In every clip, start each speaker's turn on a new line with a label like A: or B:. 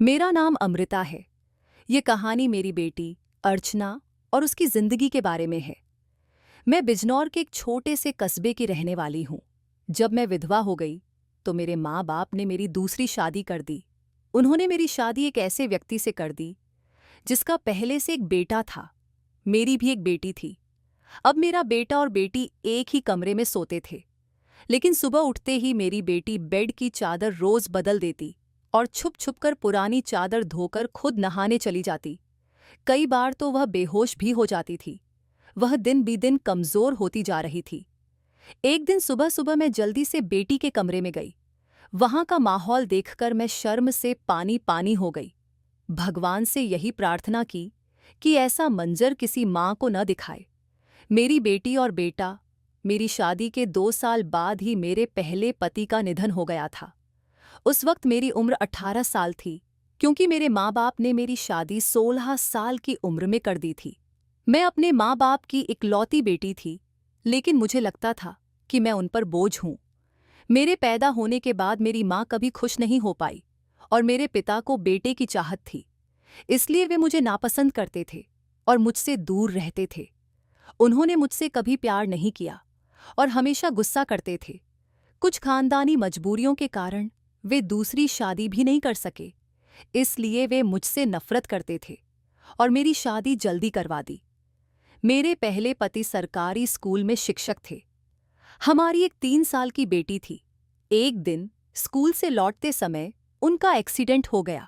A: मेरा नाम अमृता है। ये कहानी मेरी बेटी अर्चना और उसकी जिंदगी के बारे में है। मैं बिजनौर के एक छोटे से कस्बे की रहने वाली हूँ। जब मैं विधवा हो गई तो मेरे माँ बाप ने मेरी दूसरी शादी कर दी। उन्होंने मेरी शादी एक ऐसे व्यक्ति से कर दी जिसका पहले से एक बेटा था। मेरी भी एक बेटी थी। अब मेरा बेटा और बेटी एक ही कमरे में सोते थे, लेकिन सुबह उठते ही मेरी बेटी बेड की चादर रोज बदल देती और छुप छुप कर पुरानी चादर धोकर खुद नहाने चली जाती। कई बार तो वह बेहोश भी हो जाती थी। वह दिन बी दिन कमजोर होती जा रही थी। एक दिन सुबह सुबह मैं जल्दी से बेटी के कमरे में गई। वहां का माहौल देखकर मैं शर्म से पानी पानी हो गई। भगवान से यही प्रार्थना की कि ऐसा मंजर किसी माँ को न दिखाए। मेरी बेटी और बेटा, मेरी शादी के 2 साल बाद ही मेरे पहले पति का निधन हो गया था। उस वक्त मेरी उम्र 18 साल थी, क्योंकि मेरे माँ बाप ने मेरी शादी 16 साल की उम्र में कर दी थी। मैं अपने माँ बाप की इकलौती बेटी थी, लेकिन मुझे लगता था कि मैं उन पर बोझ हूँ। मेरे पैदा होने के बाद मेरी माँ कभी खुश नहीं हो पाई और मेरे पिता को बेटे की चाहत थी, इसलिए वे मुझे नापसंद करते थे और मुझसे दूर रहते थे। उन्होंने मुझसे कभी प्यार नहीं किया और हमेशा गुस्सा करते थे। कुछ खानदानी मजबूरियों के कारण वे दूसरी शादी भी नहीं कर सके, इसलिए वे मुझसे नफरत करते थे और मेरी शादी जल्दी करवा दी। मेरे पहले पति सरकारी स्कूल में शिक्षक थे। हमारी एक 3 साल की बेटी थी। एक दिन स्कूल से लौटते समय उनका एक्सीडेंट हो गया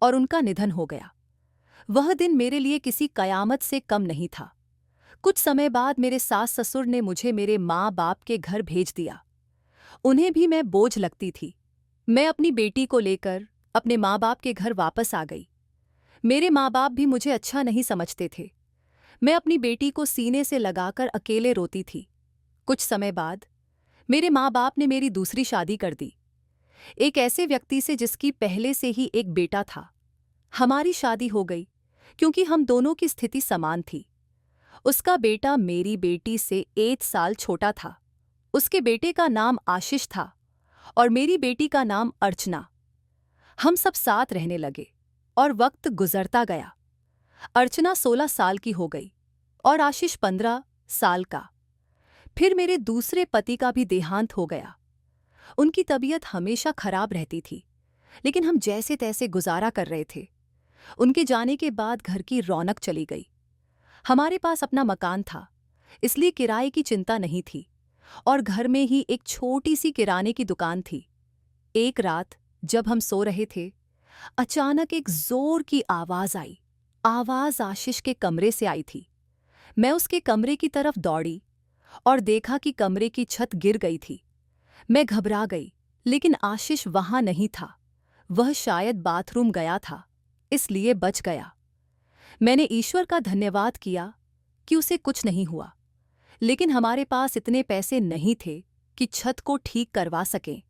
A: और उनका निधन हो गया। वह दिन मेरे लिए किसी कयामत से कम नहीं था। कुछ समय बाद मेरे सास ससुर ने मुझे मेरे माँ बाप के घर भेज दिया। उन्हें भी मैं बोझ लगती थी। मैं अपनी बेटी को लेकर अपने माँ बाप के घर वापस आ गई। मेरे माँ बाप भी मुझे अच्छा नहीं समझते थे। मैं अपनी बेटी को सीने से लगाकर अकेले रोती थी। कुछ समय बाद मेरे माँ बाप ने मेरी दूसरी शादी कर दी, एक ऐसे व्यक्ति से जिसकी पहले से ही एक बेटा था। हमारी शादी हो गई क्योंकि हम दोनों की स्थिति समान थी। उसका बेटा मेरी बेटी से 1 साल छोटा था। उसके बेटे का नाम आशीष था और मेरी बेटी का नाम अर्चना। हम सब साथ रहने लगे और वक्त गुजरता गया। अर्चना 16 साल की हो गई और आशीष 15 साल का। फिर मेरे दूसरे पति का भी देहांत हो गया। उनकी तबीयत हमेशा खराब रहती थी, लेकिन हम जैसे तैसे गुजारा कर रहे थे। उनके जाने के बाद घर की रौनक चली गई। हमारे पास अपना मकान था, इसलिए किराए की चिंता नहीं थी और घर में ही एक छोटी सी किराने की दुकान थी। एक रात जब हम सो रहे थे, अचानक एक जोर की आवाज आई। आवाज आशीष के कमरे से आई थी। मैं उसके कमरे की तरफ दौड़ी और देखा कि कमरे की छत गिर गई थी। मैं घबरा गई, लेकिन आशीष वहां नहीं था। वह शायद बाथरूम गया था, इसलिए बच गया। मैंने ईश्वर का धन्यवाद किया कि उसे कुछ नहीं हुआ, लेकिन हमारे पास इतने पैसे नहीं थे कि छत को ठीक करवा सकें,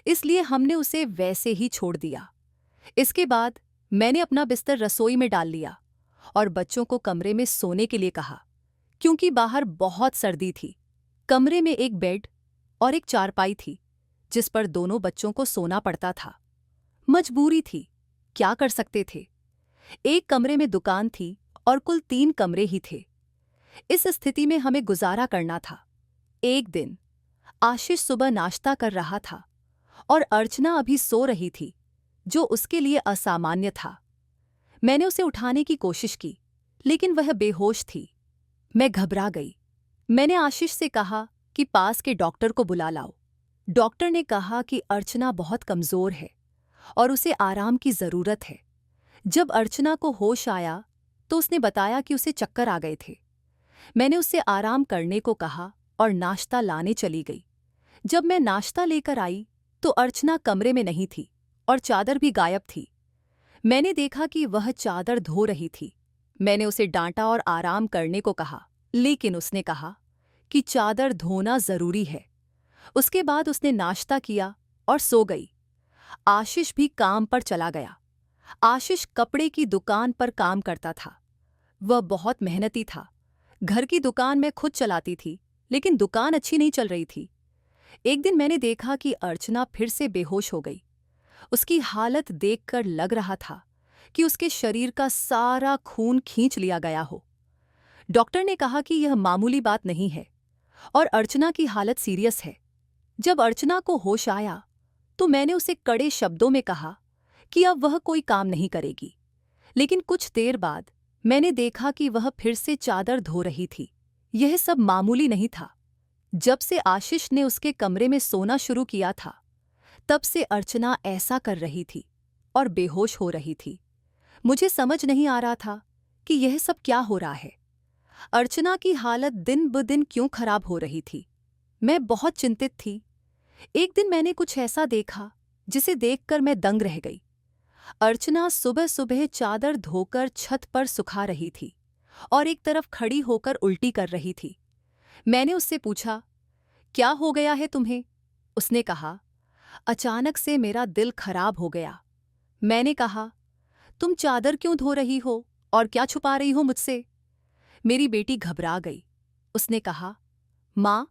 A: इसलिए हमने उसे वैसे ही छोड़ दिया। इसके बाद मैंने अपना बिस्तर रसोई में डाल लिया और बच्चों को कमरे में सोने के लिए कहा, क्योंकि बाहर बहुत सर्दी थी। कमरे में एक बेड और एक चारपाई थी, जिस पर दोनों बच्चों को सोना पड़ता था। मजबूरी थी, क्या कर सकते थे। एक कमरे में दुकान थी और कुल 3 कमरे ही थे। इस स्थिति में हमें गुजारा करना था। एक दिन आशीष सुबह नाश्ता कर रहा था और अर्चना अभी सो रही थी, जो उसके लिए असामान्य था। मैंने उसे उठाने की कोशिश की, लेकिन वह बेहोश थी। मैं घबरा गई। मैंने आशीष से कहा कि पास के डॉक्टर को बुला लाओ। डॉक्टर ने कहा कि अर्चना बहुत कमजोर है और उसे आराम की जरूरत है। जब अर्चना को होश आया तो उसने बताया कि उसे चक्कर आ गए थे। मैंने उससे आराम करने को कहा और नाश्ता लाने चली गई। जब मैं नाश्ता लेकर आई तो अर्चना कमरे में नहीं थी और चादर भी गायब थी। मैंने देखा कि वह चादर धो रही थी। मैंने उसे डांटा और आराम करने को कहा, लेकिन उसने कहा कि चादर धोना जरूरी है। उसके बाद उसने नाश्ता किया और सो गई। आशीष भी काम पर चला गया। आशीष कपड़े की दुकान पर काम करता था। वह बहुत मेहनती था। घर की दुकान मैं खुद चलाती थी, लेकिन दुकान अच्छी नहीं चल रही थी। एक दिन मैंने देखा कि अर्चना फिर से बेहोश हो गई। उसकी हालत देखकर लग रहा था कि उसके शरीर का सारा खून खींच लिया गया हो। डॉक्टर ने कहा कि यह मामूली बात नहीं है और अर्चना की हालत सीरियस है। जब अर्चना को होश आया तो मैंने उसे कड़े शब्दों में कहा कि अब वह कोई काम नहीं करेगी। लेकिन कुछ देर बाद मैंने देखा कि वह फिर से चादर धो रही थी। यह सब मामूली नहीं था। जब से आशीष ने उसके कमरे में सोना शुरू किया था, तब से अर्चना ऐसा कर रही थी और बेहोश हो रही थी। मुझे समझ नहीं आ रहा था कि यह सब क्या हो रहा है। अर्चना की हालत दिन ब दिन क्यों खराब हो रही थी। मैं बहुत चिंतित थी। एक दिन मैंने कुछ ऐसा देखा जिसे देखकर मैं दंग रह गई। अर्चना सुबह सुबह चादर धोकर छत पर सुखा रही थी और एक तरफ खड़ी होकर उल्टी कर रही थी। मैंने उससे पूछा, क्या हो गया है तुम्हें? उसने कहा, अचानक से मेरा दिल खराब हो गया। मैंने कहा, तुम चादर क्यों धो रही हो और क्या छुपा रही हो मुझसे? मेरी बेटी घबरा गई। उसने कहा, माँ,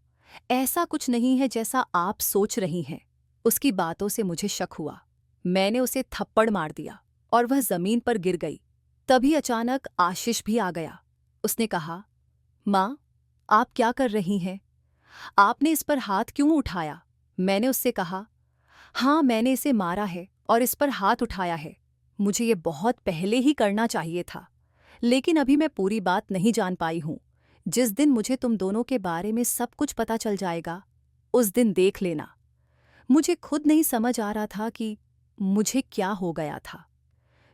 A: ऐसा कुछ नहीं है जैसा आप सोच रही हैं। उसकी बातों से मुझे शक हुआ। मैंने उसे थप्पड़ मार दिया और वह जमीन पर गिर गई। तभी अचानक आशीष भी आ गया। उसने कहा, माँ, आप क्या कर रही हैं? आपने इस पर हाथ क्यों उठाया? मैंने उससे कहा, हाँ, मैंने इसे मारा है और इस पर हाथ उठाया है। मुझे ये बहुत पहले ही करना चाहिए था, लेकिन अभी मैं पूरी बात नहीं जान पाई हूँ। जिस दिन मुझे तुम दोनों के बारे में सब कुछ पता चल जाएगा, उस दिन देख लेना। मुझे खुद नहीं समझ आ रहा था कि मुझे क्या हो गया था।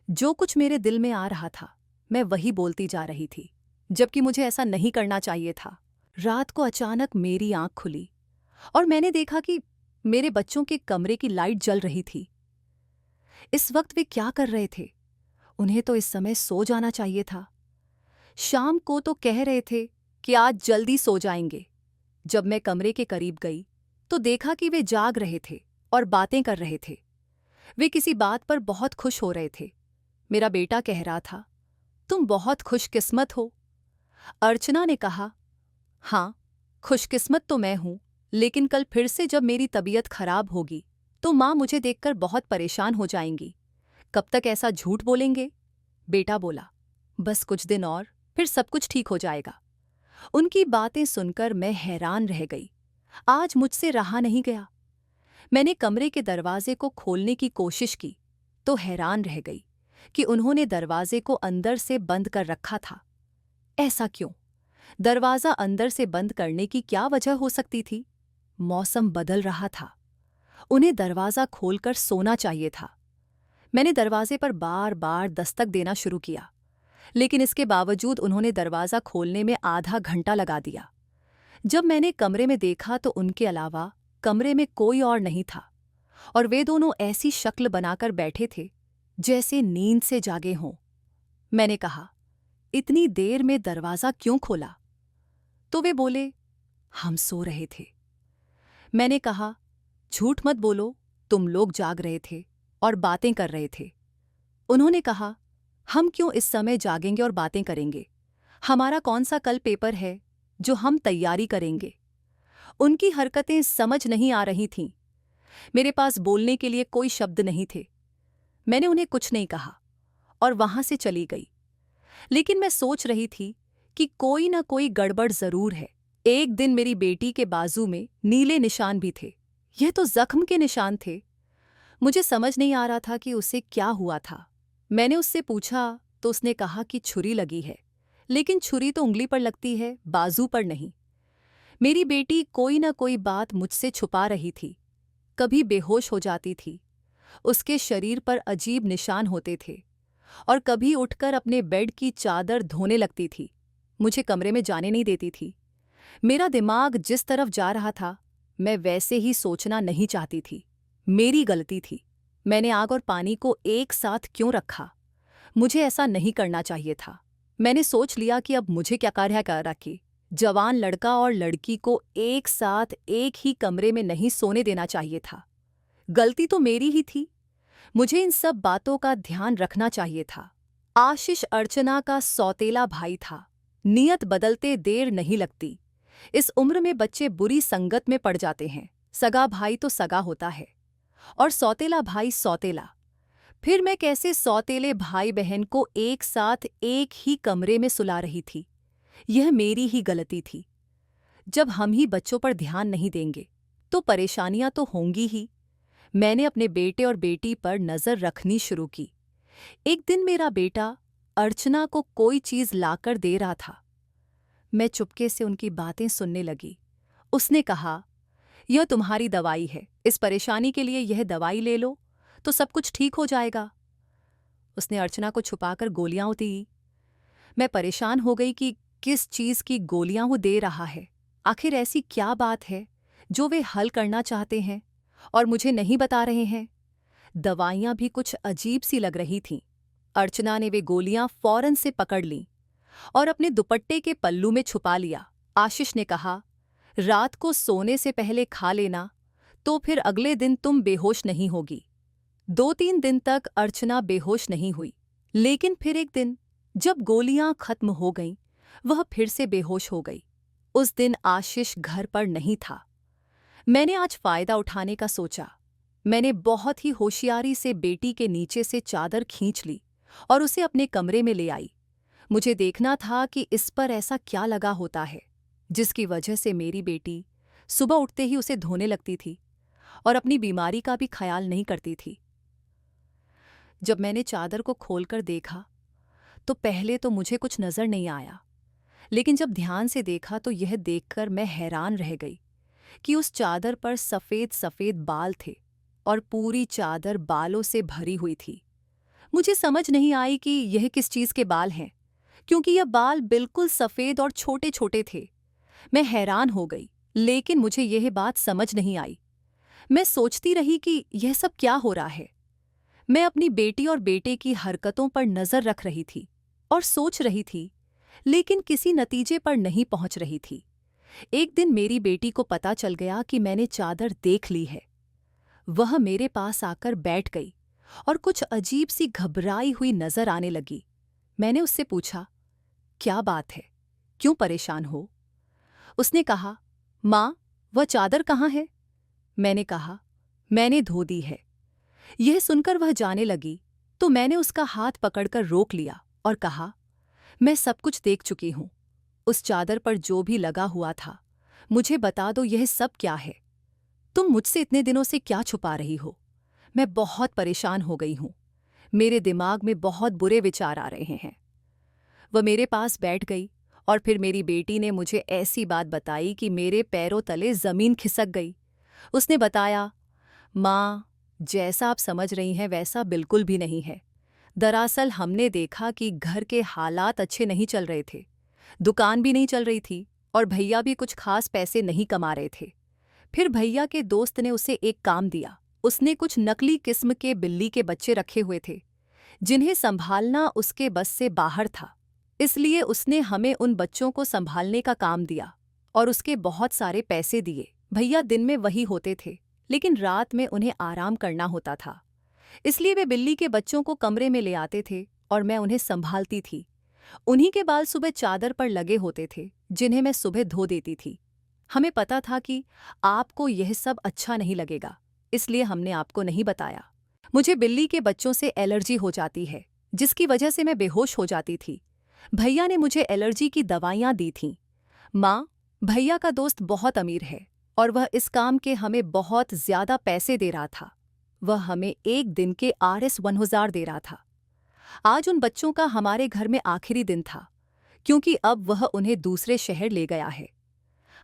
A: जो कुछ मेरे दिल में आ रहा था, मैं वही बोलती जा रही थी, जबकि मुझे ऐसा नहीं करना चाहिए था। रात को अचानक मेरी आंख खुली और मैंने देखा कि मेरे बच्चों के कमरे की लाइट जल रही थी। इस वक्त वे क्या कर रहे थे? उन्हें तो इस समय सो जाना चाहिए था। शाम को तो कह रहे थे कि आज जल्दी सो जाएंगे। जब मैं कमरे के करीब गई तो देखा कि वे जाग रहे थे और बातें कर रहे थे। वे किसी बात पर बहुत खुश हो रहे थे। मेरा बेटा कह रहा था, तुम बहुत खुशकिस्मत हो। अर्चना ने कहा, हाँ, खुशकिस्मत तो मैं हूं, लेकिन कल फिर से जब मेरी तबीयत खराब होगी तो माँ मुझे देखकर बहुत परेशान हो जाएंगी। कब तक ऐसा झूठ बोलेंगे? बेटा बोला, बस कुछ दिन और फिर सब कुछ ठीक हो जाएगा। उनकी बातें सुनकर मैं हैरान रह गई। आज मुझसे रहा नहीं गया। मैंने कमरे के दरवाजे को खोलने की कोशिश की तो हैरान रह गई कि उन्होंने दरवाजे को अंदर से बंद कर रखा था। ऐसा क्यों? दरवाजा अंदर से बंद करने की क्या वजह हो सकती थी? मौसम बदल रहा था। उन्हें दरवाजा खोलकर सोना चाहिए था। मैंने दरवाजे पर बार बार दस्तक देना शुरू किया, लेकिन इसके बावजूद उन्होंने दरवाजा खोलने में आधा घंटा लगा दिया। जब मैंने कमरे में देखा तो उनके अलावा कमरे में कोई और नहीं था और वे दोनों ऐसी शक्ल बनाकर बैठे थे जैसे नींद से जागे हों। मैंने कहा, इतनी देर में दरवाजा क्यों खोला? तो वे बोले, हम सो रहे थे। मैंने कहा, झूठ मत बोलो, तुम लोग जाग रहे थे और बातें कर रहे थे। उन्होंने कहा, हम क्यों इस समय जागेंगे और बातें करेंगे? हमारा कौन सा कल पेपर है जो हम तैयारी करेंगे? उनकी हरकतें समझ नहीं आ रही थीं। मेरे पास बोलने के लिए कोई शब्द नहीं थे। मैंने उन्हें कुछ नहीं कहा और वहां से चली गई। लेकिन मैं सोच रही थी कि कोई न कोई गड़बड़ जरूर है। एक दिन मेरी बेटी के बाजू में नीले निशान भी थे। यह तो जख्म के निशान थे। मुझे समझ नहीं आ रहा था कि उसे क्या हुआ था। मैंने उससे पूछा तो उसने कहा कि छुरी लगी है, लेकिन छुरी तो उंगली पर लगती है, बाजू पर नहीं। मेरी बेटी कोई न कोई बात मुझसे छुपा रही थी। कभी बेहोश हो जाती थी, उसके शरीर पर अजीब निशान होते थे, और कभी उठकर अपने बेड की चादर धोने लगती थी। मुझे कमरे में जाने नहीं देती थी। मेरा दिमाग जिस तरफ जा रहा था, मैं वैसे ही सोचना नहीं चाहती थी। मेरी गलती थी। मैंने आग और पानी को एक साथ क्यों रखा? मुझे ऐसा नहीं करना चाहिए था। मैंने सोच लिया कि अब मुझे क्या कार्य कर रखी। जवान लड़का और लड़की को एक साथ एक ही कमरे में नहीं सोने देना चाहिए था। गलती तो मेरी ही थी। मुझे इन सब बातों का ध्यान रखना चाहिए था। आशीष अर्चना का सौतेला भाई था। नियत बदलते देर नहीं लगती। इस उम्र में बच्चे बुरी संगत में पड़ जाते हैं। सगा भाई तो सगा होता है और सौतेला भाई सौतेला। फिर मैं कैसे सौतेले भाई बहन को एक साथ एक ही कमरे में सुला रही थी। यह मेरी ही गलती थी। जब हम ही बच्चों पर ध्यान नहीं देंगे तो परेशानियां तो होंगी ही। मैंने अपने बेटे और बेटी पर नजर रखनी शुरू की। एक दिन मेरा बेटा अर्चना को कोई चीज लाकर दे रहा था। मैं चुपके से उनकी बातें सुनने लगी। उसने कहा, यह तुम्हारी दवाई है, इस परेशानी के लिए यह दवाई ले लो तो सब कुछ ठीक हो जाएगा। उसने अर्चना को छुपाकर गोलियां दी। मैं परेशान हो गई कि किस चीज की गोलियां वो दे रहा है। आखिर ऐसी क्या बात है जो वे हल करना चाहते हैं और मुझे नहीं बता रहे हैं। दवाइयां भी कुछ अजीब सी लग रही थीं। अर्चना ने वे गोलियां फौरन से पकड़ लीं और अपने दुपट्टे के पल्लू में छुपा लिया। आशीष ने कहा, रात को सोने से पहले खा लेना तो फिर अगले दिन तुम बेहोश नहीं होगी। 2-3 दिन तक अर्चना बेहोश नहीं हुई, लेकिन फिर एक दिन जब गोलियां खत्म हो गईं, वह फिर से बेहोश हो गई। उस दिन आशीष घर पर नहीं था। मैंने आज फायदा उठाने का सोचा। मैंने बहुत ही होशियारी से बेटी के नीचे से चादर खींच ली और उसे अपने कमरे में ले आई। मुझे देखना था कि इस पर ऐसा क्या लगा होता है जिसकी वजह से मेरी बेटी सुबह उठते ही उसे धोने लगती थी और अपनी बीमारी का भी ख्याल नहीं करती थी। जब मैंने चादर को खोलकर देखा तो पहले तो मुझे कुछ नजर नहीं आया, लेकिन जब ध्यान से देखा तो यह देखकर मैं हैरान रह गई कि उस चादर पर सफ़ेद सफ़ेद बाल थे और पूरी चादर बालों से भरी हुई थी। मुझे समझ नहीं आई कि यह किस चीज़ के बाल हैं, क्योंकि यह बाल बिल्कुल सफ़ेद और छोटे छोटे थे। मैं हैरान हो गई, लेकिन मुझे यह बात समझ नहीं आई। मैं सोचती रही कि यह सब क्या हो रहा है। मैं अपनी बेटी और बेटे की हरकतों पर नज़र रख रही थी और सोच रही थी, लेकिन किसी नतीजे पर नहीं पहुंच रही थी। एक दिन मेरी बेटी को पता चल गया कि मैंने चादर देख ली है। वह मेरे पास आकर बैठ गई और कुछ अजीब सी घबराई हुई नजर आने लगी। मैंने उससे पूछा, क्या बात है, क्यों परेशान हो? उसने कहा, माँ, वह चादर कहाँ है? मैंने कहा, मैंने धो दी है। यह सुनकर वह जाने लगी तो मैंने उसका हाथ पकड़कर रोक लिया और कहा, मैं सब कुछ देख चुकी हूं। उस चादर पर जो भी लगा हुआ था, मुझे बता दो यह सब क्या है। तुम मुझसे इतने दिनों से क्या छुपा रही हो? मैं बहुत परेशान हो गई हूं। मेरे दिमाग में बहुत बुरे विचार आ रहे हैं। वह मेरे पास बैठ गई और फिर मेरी बेटी ने मुझे ऐसी बात बताई कि मेरे पैरों तले जमीन खिसक गई। उसने बताया, माँ, जैसा आप समझ रही हैं वैसा बिल्कुल भी नहीं है। दरअसल हमने देखा कि घर के हालात अच्छे नहीं चल रहे थे, दुकान भी नहीं चल रही थी और भैया भी कुछ खास पैसे नहीं कमा रहे थे। फिर भैया के दोस्त ने उसे एक काम दिया। उसने कुछ नकली किस्म के बिल्ली के बच्चे रखे हुए थे जिन्हें संभालना उसके बस से बाहर था। इसलिए उसने हमें उन बच्चों को संभालने का काम दिया और उसके बहुत सारे पैसे दिए। भैया दिन में वही होते थे, लेकिन रात में उन्हें आराम करना होता था। इसलिए वे बिल्ली के बच्चों को कमरे में ले आते थे और मैं उन्हें संभालती थी। उन्हीं के बाल सुबह चादर पर लगे होते थे जिन्हें मैं सुबह धो देती थी। हमें पता था कि आपको यह सब अच्छा नहीं लगेगा, इसलिए हमने आपको नहीं बताया। मुझे बिल्ली के बच्चों से एलर्जी हो जाती है, जिसकी वजह से मैं बेहोश हो जाती थी। भैया ने मुझे एलर्जी की दवाइयाँ दी थीं। माँ, भैया का दोस्त बहुत अमीर है और वह इस काम के हमें बहुत ज़्यादा पैसे दे रहा था। वह हमें एक दिन के Rs 1000 दे रहा था। आज उन बच्चों का हमारे घर में आखिरी दिन था, क्योंकि अब वह उन्हें दूसरे शहर ले गया है।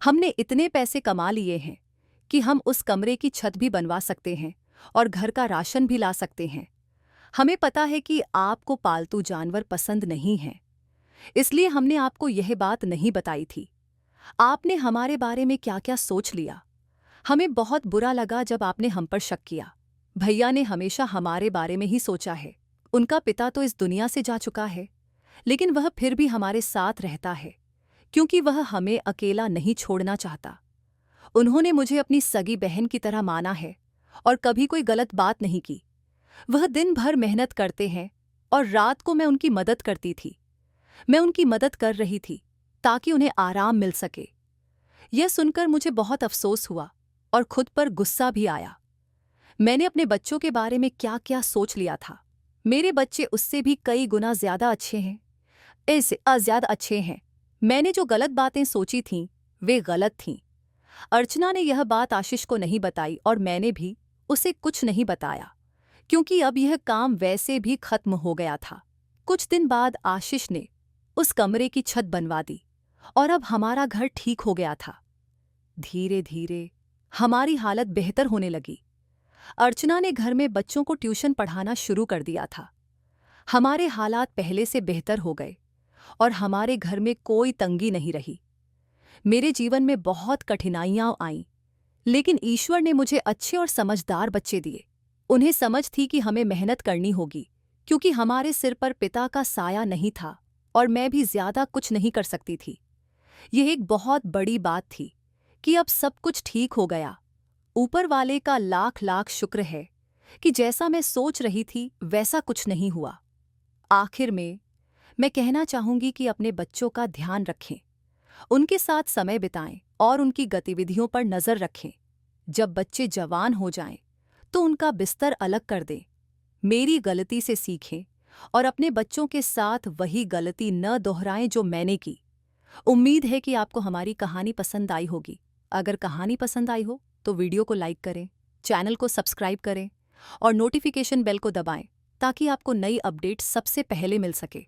A: हमने इतने पैसे कमा लिए हैं कि हम उस कमरे की छत भी बनवा सकते हैं और घर का राशन भी ला सकते हैं। हमें पता है कि आपको पालतू जानवर पसंद नहीं हैं, इसलिए हमने आपको यह बात नहीं बताई थी। आपने हमारे बारे में क्या क्या सोच लिया। हमें बहुत बुरा लगा जब आपने हम पर शक किया। भैया ने हमेशा हमारे बारे में ही सोचा है। उनका पिता तो इस दुनिया से जा चुका है, लेकिन वह फिर भी हमारे साथ रहता है, क्योंकि वह हमें अकेला नहीं छोड़ना चाहता। उन्होंने मुझे अपनी सगी बहन की तरह माना है और कभी कोई गलत बात नहीं की। वह दिन भर मेहनत करते हैं और रात को मैं उनकी मदद करती थी। मैं उनकी मदद कर रही थी ताकि उन्हें आराम मिल सके। यह सुनकर मुझे बहुत अफसोस हुआ और खुद पर गुस्सा भी आया। मैंने अपने बच्चों के बारे में क्या क्या सोच लिया था। मेरे बच्चे उससे भी कई गुना ज्यादा अच्छे हैं, इससे ज्यादा अच्छे हैं। मैंने जो गलत बातें सोची थीं वे गलत थीं। अर्चना ने यह बात आशीष को नहीं बताई और मैंने भी उसे कुछ नहीं बताया, क्योंकि अब यह काम वैसे भी खत्म हो गया था। कुछ दिन बाद आशीष ने उस कमरे की छत बनवा दी और अब हमारा घर ठीक हो गया था। धीरे धीरे हमारी हालत बेहतर होने लगी। अर्चना ने घर में बच्चों को ट्यूशन पढ़ाना शुरू कर दिया था। हमारे हालात पहले से बेहतर हो गए और हमारे घर में कोई तंगी नहीं रही। मेरे जीवन में बहुत कठिनाइयां आईं, लेकिन ईश्वर ने मुझे अच्छे और समझदार बच्चे दिए। उन्हें समझ थी कि हमें मेहनत करनी होगी, क्योंकि हमारे सिर पर पिता का साया नहीं था और मैं भी ज्यादा कुछ नहीं कर सकती थी। यह एक बहुत बड़ी बात थी कि अब सब कुछ ठीक हो गया। ऊपर वाले का लाख लाख शुक्र है कि जैसा मैं सोच रही थी वैसा कुछ नहीं हुआ। आखिर में मैं कहना चाहूंगी कि अपने बच्चों का ध्यान रखें, उनके साथ समय बिताएं और उनकी गतिविधियों पर नजर रखें। जब बच्चे जवान हो जाएं, तो उनका बिस्तर अलग कर दें। मेरी गलती से सीखें और अपने बच्चों के साथ वही गलती न दोहराएं जो मैंने की। उम्मीद है कि आपको हमारी कहानी पसंद आई होगी। अगर कहानी पसंद आई हो तो वीडियो को लाइक करें, चैनल को सब्सक्राइब करें और नोटिफिकेशन बेल को दबाएं ताकि आपको नई अपडेट सबसे पहले मिल सके।